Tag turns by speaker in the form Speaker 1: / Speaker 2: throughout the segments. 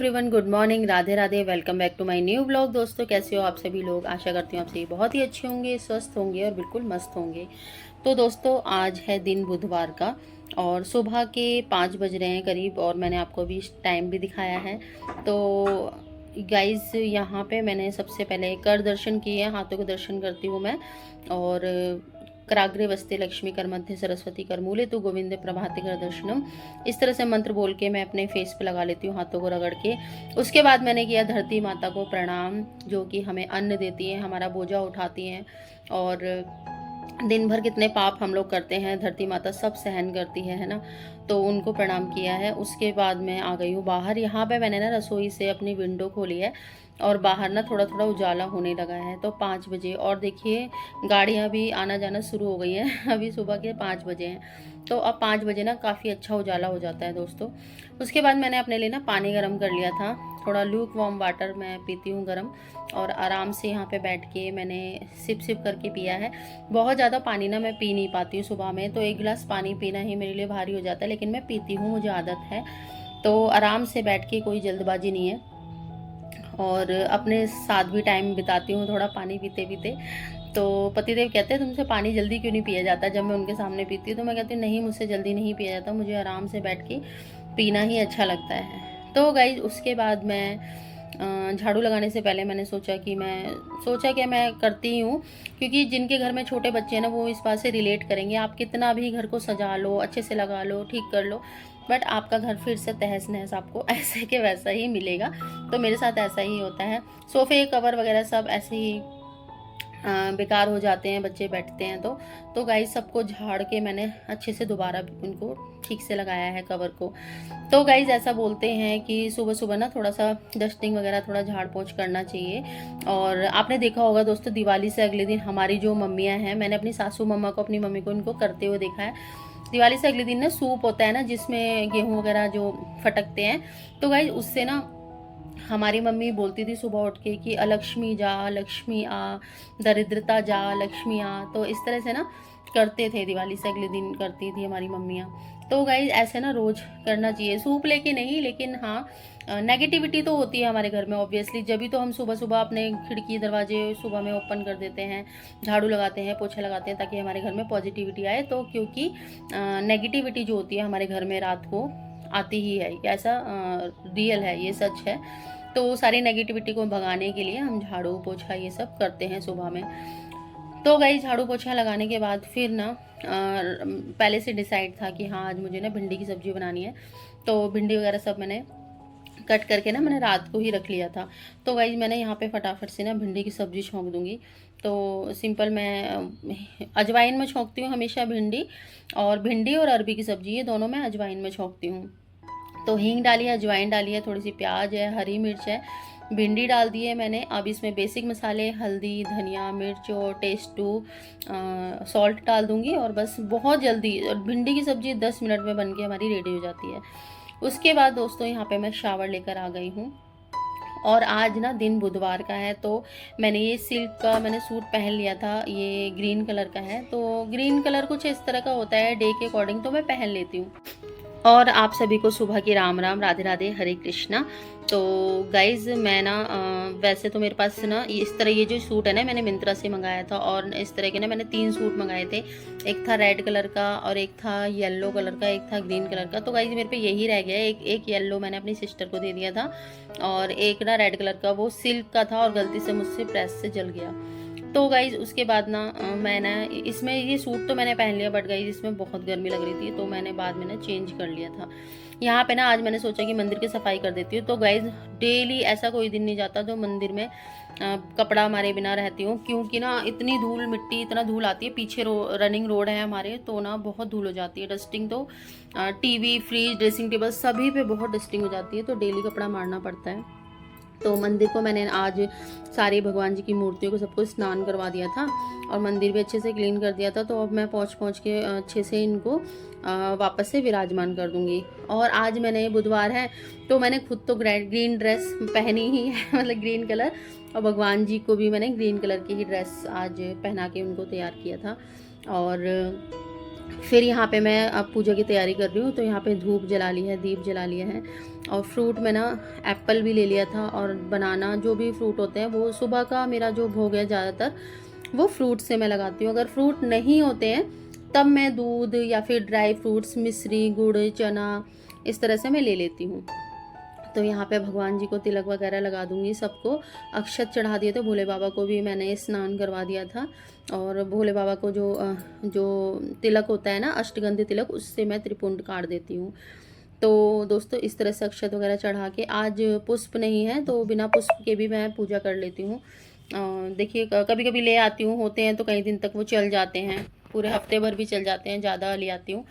Speaker 1: Everyone, good morning, Radhe Radhe. Welcome back to my new blog. दोस्तों, कैसे हो आप सभी लोग? आशा करती हूँ आप सभी बहुत ही अच्छे होंगे, स्वस्थ होंगे और बिल्कुल मस्त होंगे। तो दोस्तों, आज है दिन बुधवार का और सुबह के 5 बज रहे हैं करीब, और मैंने आपको अभी टाइम भी दिखाया है। तो गाइज, यहाँ पे मैंने सबसे पहले कर दर्शन किए हैं, हाथों के दर्शन करती हूँ मैं। और कराग्रे वस्ते लक्ष्मी कर मध्य सरस्वती कर मूले तो गोविंद प्रभाते कर दर्शनम, इस तरह से मंत्र बोल के मैं अपने फेस पे लगा लेती हूँ, हाथों को रगड़ के। उसके बाद मैंने किया धरती माता को प्रणाम, जो कि हमें अन्न देती है, हमारा बोझा उठाती हैं, और दिन भर कितने पाप हम लोग करते हैं, धरती माता सब सहन करती है ना। तो उनको प्रणाम किया है। उसके बाद मैं आ गई हूँ बाहर। यहाँ पे मैंने ना रसोई से अपनी विंडो खोली है और बाहर ना थोड़ा थोड़ा उजाला होने लगा है। तो 5 बजे, और देखिए गाड़ियाँ भी आना जाना शुरू हो गई हैं अभी सुबह के 5 बजे हैं, तो अब 5 बजे ना काफ़ी अच्छा उजाला हो जाता है दोस्तों। उसके बाद मैंने अपने लिए ना पानी गर्म कर लिया था, थोड़ा लूक वार्म वाटर मैं पीती हूँ गर्म, और आराम से यहाँ पे बैठ के मैंने सिप सिप करके पिया है। बहुत ज़्यादा पानी ना मैं पी नहीं पाती हूँ सुबह में, तो 1 गिलास पानी पीना ही मेरे लिए भारी हो जाता है, लेकिन मैं पीती हूँ, मुझे आदत है। तो आराम से बैठ के, कोई जल्दबाजी नहीं है, और अपने साथ भी टाइम बिताती हूँ थोड़ा पानी पीते पीते। तो पतिदेव कहते हैं तुमसे पानी जल्दी क्यों नहीं पिया जाता? जब मैं उनके सामने पीती हूँ तो मैं कहती हूँ नहीं, मुझसे जल्दी नहीं पिया जाता, मुझे आराम से बैठ के पीना ही अच्छा लगता है। तो गाइज, उसके बाद मैं झाड़ू लगाने से पहले मैंने सोचा कि मैं करती हूँ, क्योंकि जिनके घर में छोटे बच्चे हैं ना, वो इस बात से रिलेट करेंगे। आप कितना भी घर को सजा लो, अच्छे से लगा लो, ठीक कर लो, बट आपका घर फिर से तहस नहस आपको ऐसे के वैसा ही मिलेगा। तो मेरे साथ ऐसा ही होता है। सोफे कवर वगैरह सब ऐसे ही बेकार हो जाते हैं, बच्चे बैठते हैं तो गाइस, सबको झाड़ के मैंने अच्छे से दोबारा उनको ठीक से लगाया है कवर को। तो गाइस, ऐसा बोलते हैं कि सुबह सुबह ना थोड़ा सा डस्टिंग वगैरह, थोड़ा झाड़ पोंछ करना चाहिए। और आपने देखा होगा दोस्तों, दिवाली से अगले दिन हमारी जो मम्मियाँ हैं, मैंने अपनी सासू मम्मा को, अपनी मम्मी को, इनको करते हुए देखा है। दिवाली से अगले दिन ना सूप होता है ना, जिसमें गेहूँ वगैरह जो फटकते हैं, तो गाइस उससे ना हमारी मम्मी बोलती थी सुबह उठ के कि अलक्ष्मी जा, लक्ष्मी आ, दरिद्रता जा, लक्ष्मी आ। तो इस तरह से ना करते थे, दिवाली से अगले दिन करती थी हमारी मम्मियाँ। तो गाइज, ऐसे ना रोज करना चाहिए, सूप लेके नहीं, लेकिन हाँ, नेगेटिविटी तो होती है हमारे घर में ऑब्वियसली, जब भी तो हम सुबह सुबह अपने खिड़की दरवाजे सुबह में ओपन कर देते हैं, झाड़ू लगाते हैं, पोछा लगाते हैं, ताकि हमारे घर में पॉजिटिविटी आए। तो क्योंकि नेगेटिविटी जो होती है हमारे घर में रात को आती ही है, ऐसा रियल है, ये सच है। तो सारी नेगेटिविटी को भगाने के लिए हम झाड़ू पोछा ये सब करते हैं सुबह में। तो गई, झाड़ू पोछा लगाने के बाद फिर ना पहले से डिसाइड था कि हाँ, आज मुझे ना भिंडी की सब्ज़ी बनानी है। तो भिंडी वगैरह सब मैंने कट करके ना मैंने रात को ही रख लिया था। तो गाइज, मैंने यहाँ पे फटाफट से ना भिंडी की सब्ज़ी छौंक दूँगी। तो सिंपल मैं अजवाइन में छौंकती हूँ हमेशा भिंडी, और अरबी की सब्ज़ी, ये दोनों मैं अजवाइन में छौंकती हूँ। तो हींग डाली है, अजवाइन डाली है, थोड़ी सी प्याज है, हरी मिर्च है, भिंडी डाल दी है मैंने। अब इसमें बेसिक मसाले हल्दी, धनिया, मिर्च और टेस्ट टू सॉल्ट डाल दूंगी, और बस बहुत जल्दी, और भिंडी की सब्ज़ी 10 मिनट में बन के हमारी रेडी हो जाती है। उसके बाद दोस्तों, यहाँ पे मैं शावर लेकर आ गई हूँ, और आज ना दिन बुधवार का है। तो मैंने ये सिल्क का मैंने सूट पहन लिया था, ये ग्रीन कलर का है। तो ग्रीन कलर कुछ इस तरह का होता है डे के अकॉर्डिंग, तो मैं पहन लेती हूँ। और आप सभी को सुबह की राम राम, राधे राधे, हरे कृष्णा। तो गाइज, मैं ना वैसे तो मेरे पास ना इस तरह ये जो सूट है ना, मैंने मिंत्रा से मंगाया था, और इस तरह के ना मैंने 3 सूट मंगाए थे। एक था रेड कलर का, और एक था येलो कलर का, एक था ग्रीन कलर का। तो गाइज, मेरे पे यही रह गया है, एक येलो मैंने अपनी सिस्टर को दे दिया था, और एक ना रेड कलर का, वो सिल्क का था और गलती से मुझसे प्रेस से जल गया। तो गाइज, उसके बाद ना मैंने इसमें ये सूट तो मैंने पहन लिया, बट गाइज इसमें बहुत गर्मी लग रही थी, तो मैंने बाद में ना चेंज कर लिया था। यहाँ पे ना आज मैंने सोचा कि मंदिर की सफाई कर देती हूँ। तो गाइज, डेली ऐसा कोई दिन नहीं जाता जो मंदिर में कपड़ा मारे बिना रहती हूँ, क्योंकि ना इतनी धूल मिट्टी, इतना धूल आती है। पीछे रनिंग रोड है हमारे, तो ना बहुत धूल हो जाती है। डस्टिंग तो टीवी, फ्रिज, ड्रेसिंग टेबल सभी पे बहुत डस्टिंग हो जाती है, तो डेली कपड़ा मारना पड़ता है। तो मंदिर को मैंने आज सारी भगवान जी की मूर्तियों को सबको स्नान करवा दिया था, और मंदिर भी अच्छे से क्लीन कर दिया था। तो अब मैं पहुँच के अच्छे से इनको वापस से विराजमान कर दूंगी। और आज मैंने, बुधवार है, तो मैंने खुद तो ग्रीन ड्रेस पहनी ही है मतलब ग्रीन कलर, और भगवान जी को भी मैंने ग्रीन कलर की ही ड्रेस आज पहना के उनको तैयार किया था। और फिर यहाँ पे मैं अब पूजा की तैयारी कर रही हूँ। तो यहाँ पे धूप जला ली है, दीप जला लिया है, और फ्रूट में ना एप्पल भी ले लिया था, और बनाना, जो भी फ्रूट होते हैं वो सुबह का मेरा जो भोग है ज़्यादातर वो फ्रूट से मैं लगाती हूँ। अगर फ्रूट नहीं होते हैं तब मैं दूध या फिर ड्राई फ्रूट्स, मिश्री, गुड़, चना, इस तरह से मैं ले लेती हूँ। तो यहाँ पे भगवान जी को तिलक वगैरह लगा दूंगी, सबको अक्षत चढ़ा दिए थे, भोले बाबा को भी मैंने स्नान करवा दिया था। और भोले बाबा को जो तिलक होता है ना, अष्टगंध तिलक, उससे मैं त्रिपुंड काट देती हूँ। तो दोस्तों इस तरह से अक्षत वगैरह चढ़ा के, आज पुष्प नहीं है तो बिना पुष्प के भी मैं पूजा कर लेती हूँ। देखिए कभी कभी ले आती हूँ, होते हैं तो कई दिन तक वो चल जाते हैं, पूरे हफ्ते भर भी चल जाते हैं, ज़्यादा ले आती हूँ।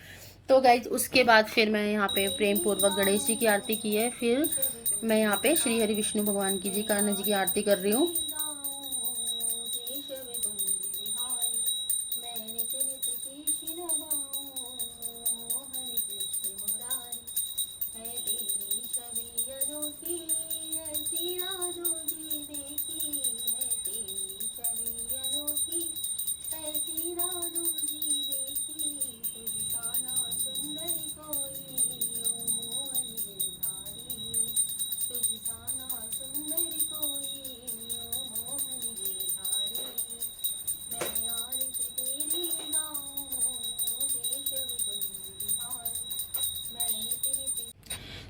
Speaker 1: तो गाइज उसके बाद फिर मैं यहाँ पे प्रेम पूर्वक गणेश जी की आरती की है। फिर मैं यहाँ पे श्री हरि विष्णु भगवान की जी, कान्हा जी की आरती कर रही हूँ।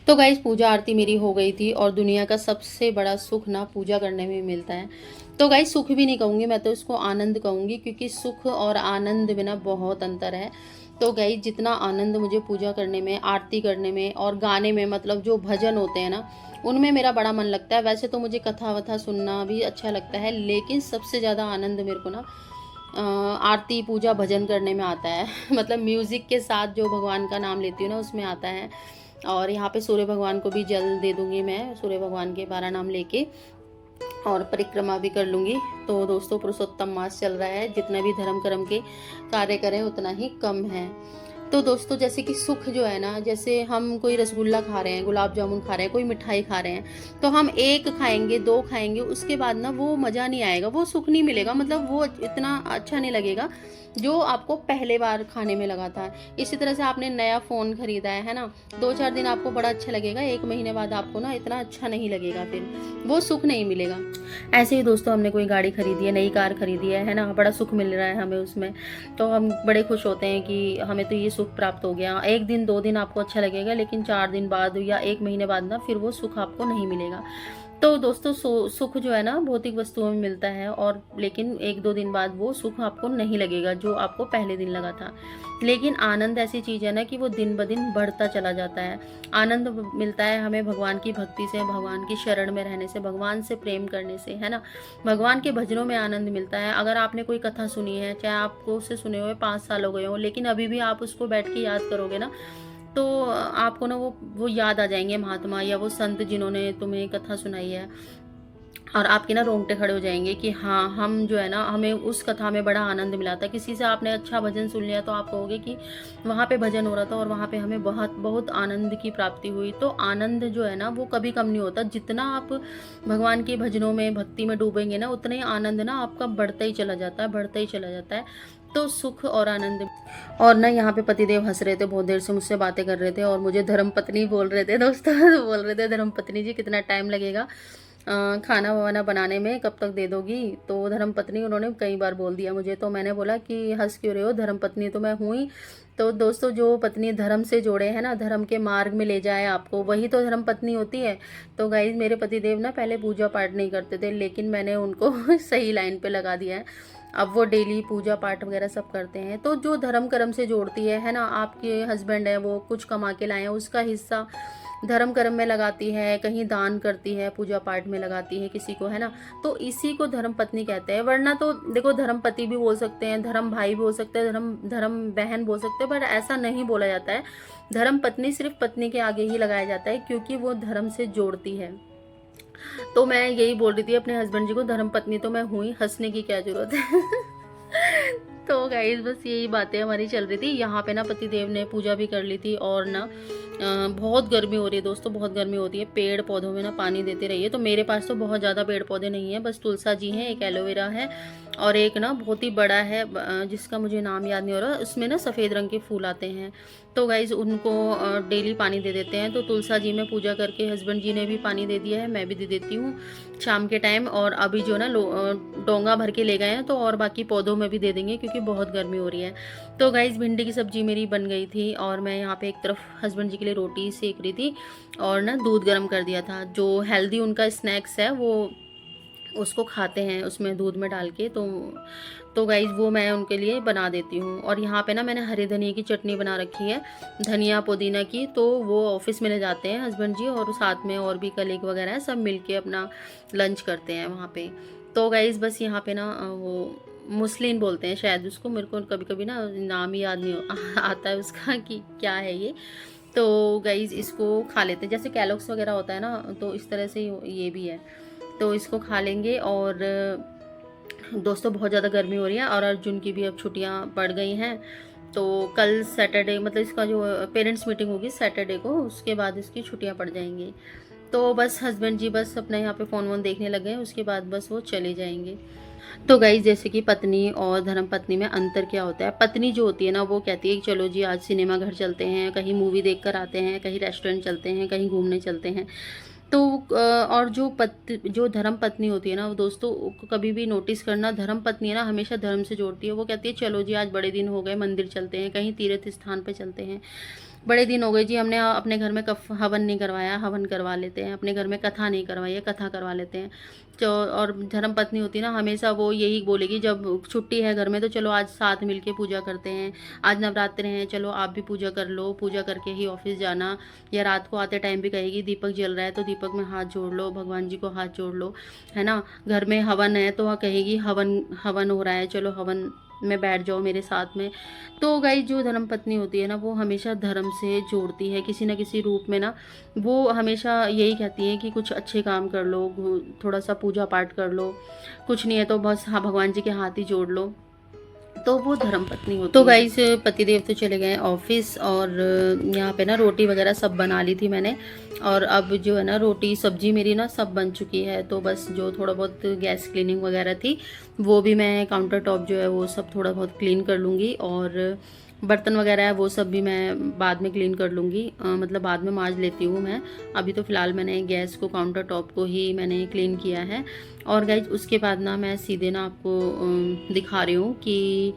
Speaker 1: तो गाइज पूजा आरती मेरी हो गई थी, और दुनिया का सबसे बड़ा सुख ना पूजा करने में मिलता है। तो गाइज सुख भी नहीं कहूँगी मैं, तो इसको आनंद कहूँगी, क्योंकि सुख और आनंद में ना बहुत अंतर है। तो गाइज जितना आनंद मुझे पूजा करने में, आरती करने में और गाने में, मतलब जो भजन होते हैं ना, उनमें मेरा बड़ा मन लगता है। वैसे तो मुझे कथा वथा सुनना भी अच्छा लगता है, लेकिन सबसे ज़्यादा आनंद मेरे को ना आरती, पूजा, भजन करने में आता है। मतलब म्यूज़िक के साथ जो भगवान का नाम लेती हूँ ना, उसमें आता है। और यहाँ पे सूर्य भगवान को भी जल दे दूंगी मैं, सूर्य भगवान के 12 नाम लेके, और परिक्रमा भी कर लूँगी। तो दोस्तों पुरुषोत्तम मास चल रहा है, जितना भी धर्म कर्म के कार्य करें उतना ही कम है। तो दोस्तों जैसे कि सुख जो है ना, जैसे हम कोई रसगुल्ला खा रहे हैं, गुलाब जामुन खा रहे हैं, कोई मिठाई खा रहे हैं, तो हम एक खाएंगे, दो खाएंगे, उसके बाद ना वो मज़ा नहीं आएगा, वो सुख नहीं मिलेगा, मतलब वो इतना अच्छा नहीं लगेगा जो आपको पहले बार खाने में लगा था। इसी तरह से आपने नया फ़ोन खरीदा है ना, 2-4 दिन आपको बड़ा अच्छा लगेगा, 1 महीने बाद आपको ना इतना अच्छा नहीं लगेगा, फिर वो सुख नहीं मिलेगा। ऐसे ही दोस्तों हमने कोई गाड़ी खरीदी है, नई कार खरीदी है ना, बड़ा सुख मिल रहा है हमें उसमें, तो हम बड़े खुश होते हैं कि हमें तो ये सुख प्राप्त हो गया। 1 दिन 2 दिन आपको अच्छा लगेगा, लेकिन 4 दिन बाद या 1 महीने बाद ना फिर वो सुख आपको नहीं मिलेगा। तो दोस्तों सुख जो है ना भौतिक वस्तुओं में मिलता है, और लेकिन 1-2 दिन बाद वो सुख आपको नहीं लगेगा जो आपको पहले दिन लगा था। लेकिन आनंद ऐसी चीज़ है ना कि वो दिन ब दिन बढ़ता चला जाता है। आनंद मिलता है हमें भगवान की भक्ति से, भगवान की शरण में रहने से, भगवान से प्रेम करने से, है ना। भगवान के भजनों में आनंद मिलता है। अगर आपने कोई कथा सुनी है, चाहे आपको उसे सुने हुए 5 साल हो गए हो, लेकिन अभी भी आप उसको बैठ के याद करोगे ना, तो आपको ना वो याद आ जाएंगे महात्मा या वो संत जिन्होंने तुम्हें कथा सुनाई है, और आपके ना रोंगटे खड़े हो जाएंगे कि हाँ, हम जो है ना, हमें उस कथा में बड़ा आनंद मिला था। किसी से आपने अच्छा भजन सुन लिया तो आप कहोगे कि वहाँ पे भजन हो रहा था और वहाँ पे हमें बहुत बहुत आनंद की प्राप्ति हुई। तो आनंद जो है ना वो कभी कम नहीं होता। जितना आप भगवान के भजनों में, भक्ति में डूबेंगे ना, उतना ही आनंद ना आपका बढ़ता ही चला जाता है, बढ़ता ही चला जाता है। तो सुख और आनंद। और ना यहाँ पे पतिदेव हंस रहे थे, बहुत देर से मुझसे बातें कर रहे थे, और मुझे धर्मपत्नी बोल रहे थे दोस्तों। बोल रहे थे धर्मपत्नी जी कितना टाइम लगेगा खाना वाना बनाने में, कब तक दे दोगी। तो धर्मपत्नी उन्होंने कई बार बोल दिया मुझे। तो मैंने बोला कि हंस क्यों रहे हो, धर्मपत्नी तो मैं हूँ ही। तो दोस्तों जो पत्नी धर्म से जोड़े है ना, धर्म के मार्ग में ले जाए आपको, वही तो धर्म पत्नी होती है। तो गाइज मेरे पतिदेव ना पहले पूजा पाठ नहीं करते थे, लेकिन मैंने उनको सही लाइन पे लगा दिया है। अब वो डेली पूजा पाठ वगैरह सब करते हैं। तो जो धर्म कर्म से जोड़ती है ना, आपके हस्बैंड है वो कुछ कमा के लाए हैं, उसका हिस्सा धर्म कर्म में लगाती है, कहीं दान करती है, पूजा पाठ में लगाती है किसी को, है ना। तो इसी को धर्म पत्नी कहते हैं। वरना तो देखो धर्म पति भी बोल सकते हैं, धर्म भाई भी बोल सकते हैं, धर्म बहन बोल सकते हैं, पर ऐसा नहीं बोला जाता है। धर्म पत्नी सिर्फ पत्नी के आगे ही लगाया जाता है, क्योंकि वो धर्म से जोड़ती है। तो मैं यही बोल रही थी अपने हस्बैंड जी को, धर्म पत्नी तो मैं हूँ ही, हंसने की क्या जरूरत है। तो गाइस बस यही बातें हमारी चल रही थी। यहाँ पे ना पतिदेव ने पूजा भी कर ली थी, और ना बहुत गर्मी हो रही है दोस्तों, बहुत गर्मी होती है। पेड़ पौधों में ना पानी देते रहिए। तो मेरे पास तो बहुत ज़्यादा पेड़ पौधे नहीं है, बस तुलसा जी हैं, एक एलोवेरा है, और एक ना बहुत ही बड़ा है जिसका मुझे नाम याद नहीं हो रहा, उसमें ना सफ़ेद रंग के फूल आते हैं। तो गाइज़ उनको डेली पानी दे देते हैं। तो तुलसा जी में पूजा करके हस्बैंड जी ने भी पानी दे दिया है, मैं भी दे देती हूँ शाम के टाइम। और अभी जो ना डोंगा भर के ले गए हैं, तो और बाकी पौधों में भी दे देंगे क्योंकि बहुत गर्मी हो रही है। तो गाइज़ भिंडी की सब्ज़ी मेरी बन गई थी और मैं यहाँ पे एक तरफ हस्बैंड जी के लिए रोटी सेक रही थी और ना दूध गर्म कर दिया था। जो हेल्दी उनका स्नैक्स है वो उसको खाते हैं उसमें दूध में डाल के। तो गाइज़ वो मैं उनके लिए बना देती हूँ। और यहाँ पे ना मैंने हरे धनिया की चटनी बना रखी है, धनिया पुदीना की। तो वो ऑफिस में ले जाते हैं हस्बैंड जी, और साथ में और भी कलीग वगैरह है, सब मिलके अपना लंच करते हैं वहाँ पे। तो गाइज़ बस यहाँ पे ना वो मुस्लिन बोलते हैं शायद उसको, मेरे को कभी कभी ना नाम ही याद नहीं आता है उसका कि क्या है ये। तो गाइज़ इसको खा लेते हैं, जैसे कैलोक्स वगैरह होता है ना, तो इस तरह से ये भी है। तो इसको खा लेंगे। और दोस्तों बहुत ज़्यादा गर्मी हो रही है और अर्जुन की भी अब छुट्टियां पड़ गई हैं। तो कल सैटरडे मतलब इसका जो पेरेंट्स मीटिंग होगी सैटरडे को, उसके बाद इसकी छुट्टियां पड़ जाएंगी। तो बस हस्बैंड जी बस अपना यहाँ पे फ़ोन वोन देखने लगे हैं, उसके बाद बस वो चले जाएंगे। तो गाइस जैसे कि पत्नी और धर्म पत्नी में अंतर क्या होता है, पत्नी जो होती है ना वो कहती है कि चलो जी आज सिनेमा घर चलते हैं, कहीं मूवी देख कर आते हैं, कहीं रेस्टोरेंट चलते हैं, कहीं घूमने चलते हैं। तो और जो धर्म पत्नी होती है ना वो दोस्तों कभी भी नोटिस करना, धर्म पत्नी है ना हमेशा धर्म से जोड़ती है। वो कहती है चलो जी आज बड़े दिन हो गए, मंदिर चलते हैं, कहीं तीर्थ स्थान पे चलते हैं, बड़े दिन हो गए जी हमने अपने घर में हवन नहीं करवाया, हवन करवा लेते हैं, अपने घर में कथा नहीं करवाई है, कथा करवा लेते हैं। तो और धर्म पत्नी होती है ना हमेशा वो यही बोलेगी जब छुट्टी है घर में तो चलो आज साथ मिलके पूजा करते हैं, आज नवरात्र हैं चलो आप भी पूजा कर लो, पूजा करके ही ऑफिस जाना। या रात को आते टाइम भी कहेगी दीपक जल रहा है तो दीपक में हाथ जोड़ लो, भगवान जी को हाथ जोड़ लो, है ना। घर में हवन है तो वह कहेगी हवन हवन हो रहा है, चलो हवन में बैठ जाओ मेरे साथ में। तो गाइस जो धर्म पत्नी होती है ना वो हमेशा धर्म से जोड़ती है किसी न किसी रूप में ना। वो हमेशा यही कहती है कि कुछ अच्छे काम कर लो, थोड़ा सा पूजा पाठ कर लो, कुछ नहीं है तो बस हाँ भगवान जी के हाथ ही जोड़ लो। तो वो धर्म पत्नी होती तो गाइस पतिदेव तो चले गए ऑफिस और यहाँ पे ना रोटी वगैरह सब बना ली थी मैंने। और अब जो है ना रोटी सब्जी मेरी ना सब बन चुकी है। तो बस जो थोड़ा बहुत गैस क्लीनिंग वगैरह थी वो भी मैं काउंटर टॉप जो है वो सब थोड़ा बहुत क्लीन कर लूँगी। और बर्तन वगैरह है वो सब भी मैं बाद में क्लीन कर लूँगी, मतलब बाद में मांज लेती हूँ मैं। अभी तो फ़िलहाल मैंने गैस को काउंटर टॉप को ही मैंने क्लीन किया है। और गाइज उसके बाद ना मैं सीधे ना आपको दिखा रही हूँ कि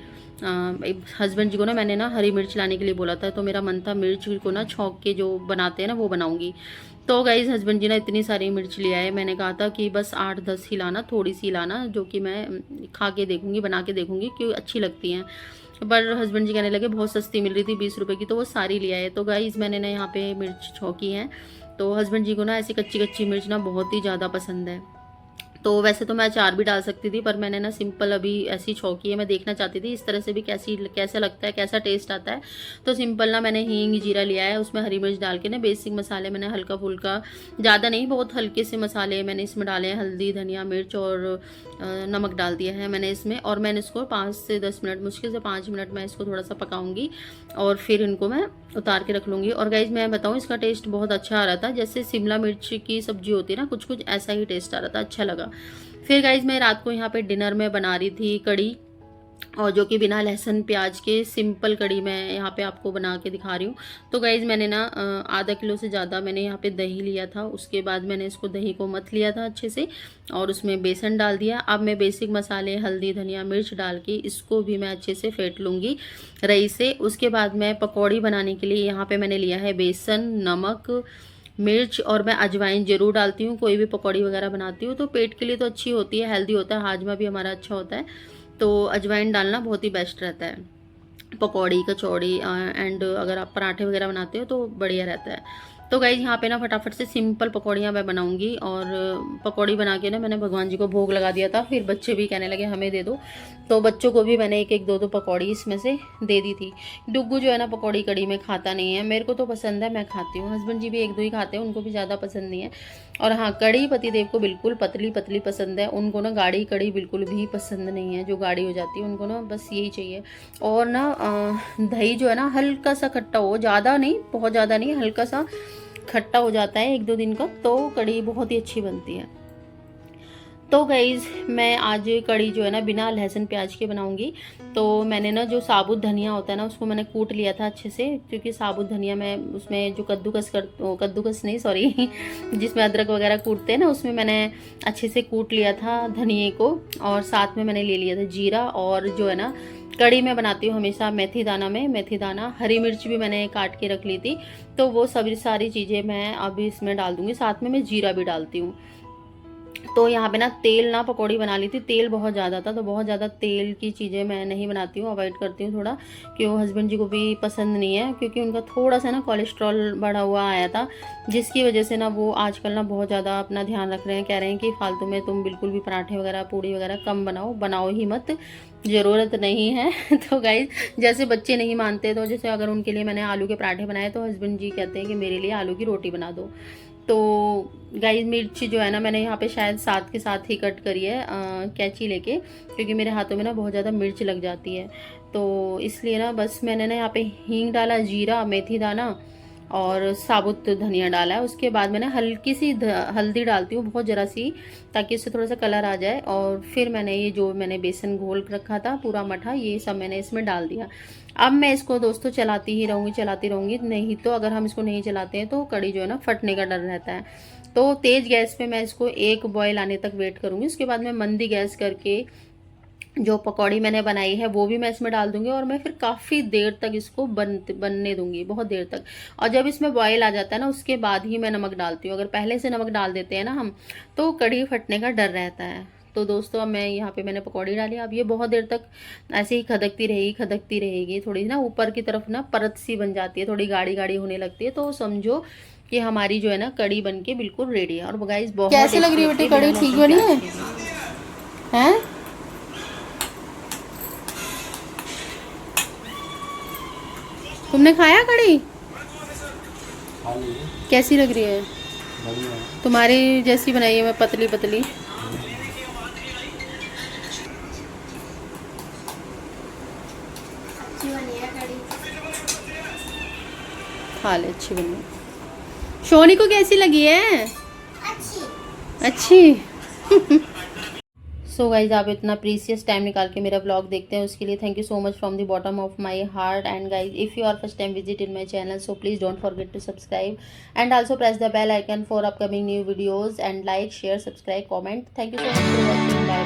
Speaker 1: हस्बैंड जी को ना मैंने ना हरी मिर्च लाने के लिए बोला था, तो मेरा मन था मिर्च को ना छौंक के जो बनाते हैं ना वो बनाऊंगी। तो गाइज हस्बैंड जी ने इतनी सारी मिर्च लिया है, मैंने कहा था कि बस 8-10 ही लाना, थोड़ी सी लाना, जो कि मैं खा के देखूंगी, बना के देखूंगी क्योंकि अच्छी लगती हैं। पर हस्बैंड जी कहने लगे बहुत सस्ती मिल रही थी 20 रुपए की, तो वो सारी लिया है। तो गाइज मैंने ना यहाँ पे मिर्च छौंकी है। तो हस्बैंड जी को ना ऐसी कच्ची कच्ची मिर्च ना बहुत ही ज़्यादा पसंद है। तो वैसे तो मैं अचार भी डाल सकती थी पर मैंने ना सिंपल अभी ऐसी छौंकी है, मैं देखना चाहती थी इस तरह से भी कैसा लगता है, कैसा टेस्ट आता है। तो सिंपल ना मैंने हींग जीरा लिया है, उसमें हरी मिर्च डाल के ना बेसिक मसाले मैंने हल्का फुल्का, ज़्यादा नहीं बहुत हल्के से मसाले मैंने इसमें डाले हैं, हल्दी धनिया मिर्च और नमक डाल दिया है मैंने इसमें। और मैंने इसको 5 से 10 मिनट, मुश्किल से 5 मिनट मैं इसको थोड़ा सा पकाऊंगी और फिर इनको मैं उतार के रख लूँगी। और गाइज मैं बताऊँ इसका टेस्ट बहुत अच्छा आ रहा था, जैसे शिमला मिर्च की सब्जी होती है ना, कुछ कुछ ऐसा ही टेस्ट आ रहा था, अच्छा लगा। फिर गाइज मैं रात को यहाँ पे डिनर में बना रही थी कड़ी, और जो कि बिना लहसुन प्याज के सिंपल कड़ी मैं यहाँ पे आपको बना के दिखा रही हूँ। तो गाइज मैंने ना आधा किलो से ज़्यादा मैंने यहाँ पे दही लिया था, उसके बाद मैंने इसको दही को मथ लिया था अच्छे से और उसमें बेसन डाल दिया। अब मैं बेसिक मसाले हल्दी धनिया मिर्च डाल के इसको भी मैं अच्छे से फेंट लूँगी रई से। उसके बाद मैं पकौड़ी बनाने के लिए यहाँ पर मैंने लिया है बेसन, नमक, मिर्च, और मैं अजवाइन ज़रूर डालती हूँ। कोई भी पकौड़ी वगैरह बनाती हूँ तो पेट के लिए तो अच्छी होती है, हेल्दी होता है, हाजमा भी हमारा अच्छा होता है, तो अजवाइन डालना बहुत ही बेस्ट रहता है पकौड़ी कचौड़ी एंड अगर आप पराठे वगैरह बनाते हो तो बढ़िया रहता है। तो गाइज यहाँ पे ना फटाफट से सिंपल पकौड़ियाँ मैं बनाऊंगी। और पकौड़ी बना के ना मैंने भगवान जी को भोग लगा दिया था, फिर बच्चे भी कहने लगे हमें दे दो, तो बच्चों को भी मैंने एक एक दो दो पकौड़ी इसमें से दे दी थी। डुग्गू जो है ना पकौड़ी कड़ी में खाता नहीं है, मेरे को तो पसंद है मैं खाती हूँ, हस्बैंड जी भी एक दो ही खाते हैं, उनको भी ज़्यादा पसंद नहीं है। और हाँ कड़ी पतिदेव को बिल्कुल पतली पतली पसंद है, उनको ना गाढ़ी कड़ी बिल्कुल भी पसंद नहीं है, जो गाढ़ी हो जाती है उनको ना बस यही चाहिए। और ना दही जो है ना हल्का सा खट्टा हो, ज़्यादा नहीं बहुत ज़्यादा नहीं, हल्का सा खट्टा हो जाता है 1-2 दिन का, तो कड़ी बहुत ही अच्छी बनती है। तो गाइज़ मैं आज कढ़ी जो है ना बिना लहसुन प्याज के बनाऊंगी। तो मैंने ना जो साबुत धनिया होता है ना उसको मैंने कूट लिया था अच्छे से, क्योंकि साबुत धनिया मैं उसमें जो कद्दूकस नहीं सॉरी जिसमें अदरक वगैरह कूटते हैं ना, उसमें मैंने अच्छे से कूट लिया था धनिए को। और साथ में मैंने ले लिया था जीरा, और जो है ना कढ़ी में बनाती हूँ हमेशा मेथी दाना में, मेथी दाना, हरी मिर्च भी मैंने काट के रख ली थी। तो वो सभी सारी चीज़ें मैं अभी इसमें डाल दूँगी, साथ में मैं जीरा भी डालती हूँ। तो यहाँ पे ना तेल ना पकौड़ी बना ली थी, तेल बहुत ज़्यादा था, तो बहुत ज़्यादा तेल की चीज़ें मैं नहीं बनाती हूँ, अवॉइड करती हूँ थोड़ा, कि वो हस्बैंड जी को भी पसंद नहीं है, क्योंकि उनका थोड़ा सा ना कोलेस्ट्रॉल बढ़ा हुआ आया था, जिसकी वजह से ना वो आजकल ना बहुत ज़्यादा अपना ध्यान रख रहे हैं। कह रहे हैं कि फालतू में तुम बिल्कुल भी पराठे वगैरह पूड़ी वगैरह कम बनाओ ही मत, ज़रूरत नहीं है। तो गाइज जैसे बच्चे नहीं मानते, तो जैसे अगर उनके लिए मैंने आलू के पराठे बनाए तो हस्बैंड जी कहते हैं कि मेरे लिए आलू की रोटी बना दो। तो गाइस मिर्च जो है ना मैंने यहाँ पे शायद साथ के साथ ही कट करी है कैंची लेके, क्योंकि मेरे हाथों में ना बहुत ज़्यादा मिर्च लग जाती है। तो इसलिए ना बस मैंने ना यहाँ पे हींग डाला, जीरा, मेथी दाना और साबुत धनिया डाला है। उसके बाद मैंने हल्की सी हल्दी डालती हूँ, बहुत ज़रा सी, ताकि इससे थोड़ा सा कलर आ जाए। और फिर मैंने ये जो मैंने बेसन घोल रखा था पूरा मठा, ये सब मैंने इसमें डाल दिया। अब मैं इसको दोस्तों चलाती रहूँगी, नहीं तो अगर हम इसको नहीं चलाते हैं तो कढ़ी जो है ना फटने का डर रहता है। तो तेज़ गैस पे मैं इसको एक बॉयल आने तक वेट करूँगी। उसके बाद मैं मंदी गैस करके जो पकौड़ी मैंने बनाई है वो भी मैं इसमें डाल दूंगी, और मैं फिर काफ़ी देर तक इसको बनने दूंगी, बहुत देर तक। और जब इसमें बॉयल आ जाता है ना उसके बाद ही मैं नमक डालती हूँ। अगर पहले से नमक डाल देते हैं ना हम, तो कढ़ी फटने का डर रहता है। तो दोस्तों अब मैं यहाँ पे मैंने पकौड़ी डाली, अब ये बहुत देर तक ऐसे ही खदकती रहेगी। थोड़ी ना ऊपर की तरफ ना परत सी बन जाती है, थोड़ी गाढ़ी गाढ़ी होने लगती है, तो समझो कि हमारी जो है ना कढ़ी बन के बिल्कुल रेडी है। और गाइस बहुत कैसी लग रही है बेटी कढ़ी? ठीक बनी है? तुमने खाया कढ़ी? कैसी लग रही है? तुम्हारी जैसी बनाई है मैं, पतली पतली। खा ले, अच्छी बनी। शोनी को कैसी लगी है? अच्छी। सो गाइज आप इतना प्रीसियस टाइम निकाल के मेरा ब्लॉग देखते हैं, उसके लिए thank you so much from the bottom of my heart. And guys if you are first time visit in my channel, so please don't forget to subscribe and also press the bell icon for upcoming new videos, and like, share, subscribe, comment. Thank you so much for watching.